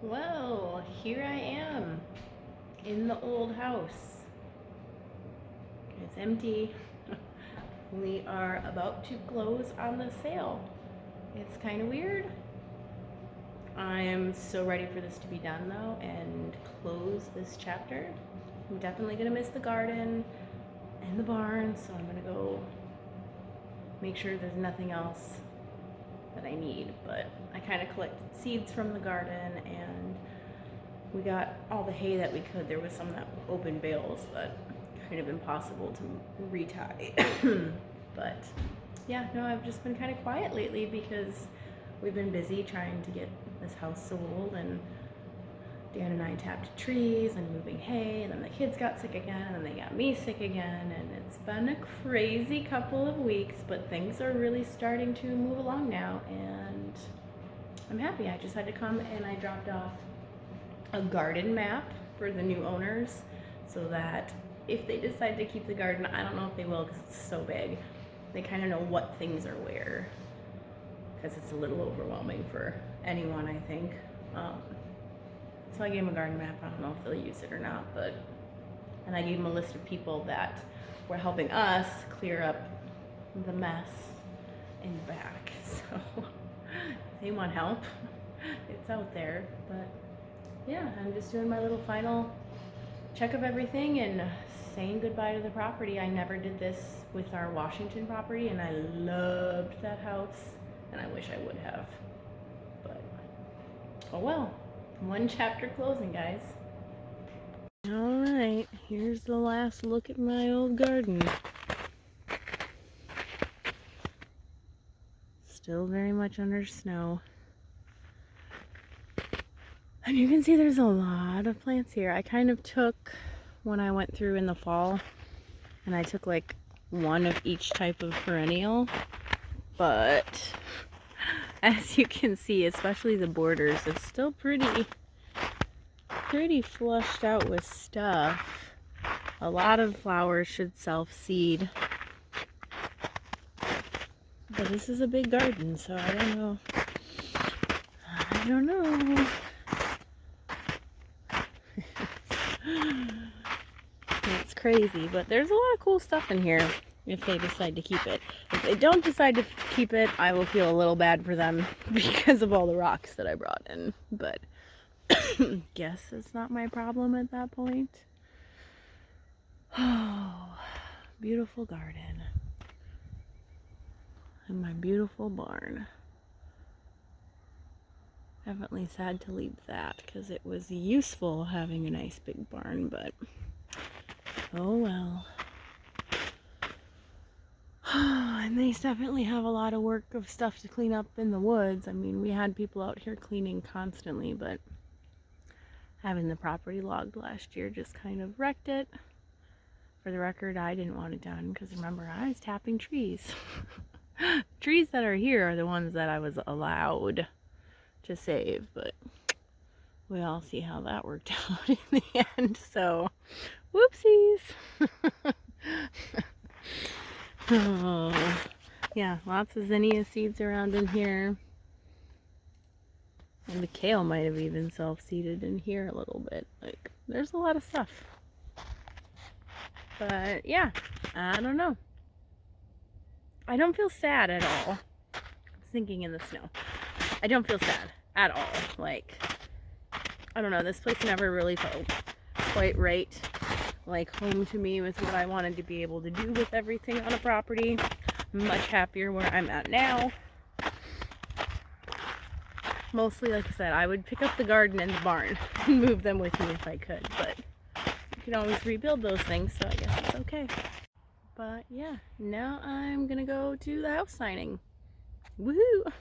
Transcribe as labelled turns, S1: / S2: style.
S1: Well, here I am in the old house. It's empty. We are about to close on the sale. It's kind of weird. I am so ready for this to be done though and close this chapter. I'm definitely gonna miss the garden and the barn, so I'm gonna go make sure there's nothing else that I need, but I kind of collected seeds from the garden and we got all the hay that we could. There was some that open bales that kind of impossible to retie. But yeah, no, I've just been kind of quiet lately because we've been busy trying to get this house sold, and Dan and I tapped trees and moving hay, and then the kids got sick again, and then they got me sick again, and it's been a crazy couple of weeks, but things are really starting to move along now, and I'm happy. I just had to come and I dropped off a garden map for the new owners so that if they decide to keep the garden, I don't know if they will because it's so big, they kind of know what things are where, because it's a little overwhelming for anyone, I think. So I gave them a garden map. I don't know if they'll use it or not, and I gave them a list of people that were helping us clear up the mess in the back. So if they want help, it's out there. But yeah, I'm just doing my little final check of everything and saying goodbye to the property. I never did this with our Washington property, and I loved that house, and I wish I would have. But oh well. One chapter closing, guys. All right, here's the last look at my old garden. Still very much under snow. And you can see there's a lot of plants here. I kind of took, when I went through in the fall, and I took like one of each type of perennial, but as you can see, especially the borders, it's still pretty flushed out with stuff. A lot of flowers should self-seed. But this is a big garden, so I don't know. It's crazy, but there's a lot of cool stuff in here if they decide to keep it. If they don't decide to keep it, I will feel a little bad for them because of all the rocks that I brought in. But guess it's not my problem at that point. Oh, beautiful garden. And my beautiful barn. Definitely sad to leave that because it was useful having a nice big barn, but oh well. And they definitely have a lot of work of stuff to clean up in the woods. I mean, we had people out here cleaning constantly, but having the property logged last year just kind of wrecked it. For the record, I didn't want it done because remember, I was tapping trees. Trees that are here are the ones that I was allowed to save, but we all see how that worked out in the end, so whoopsies. Oh, yeah, lots of zinnia seeds around in here. And the kale might have even self-seeded in here a little bit. Like, there's a lot of stuff. But yeah, I don't know. I don't feel sad at all. I'm sinking in the snow. I don't feel sad at all. Like, I don't know, this place never really felt quite right, like home to me with what I wanted to be able to do with everything on a property. I'm much happier where I'm at now. Mostly, like I said, I would pick up the garden and the barn and move them with me if I could, but you can always rebuild those things, so I guess it's okay. But yeah, now I'm gonna go to the house signing. Woohoo!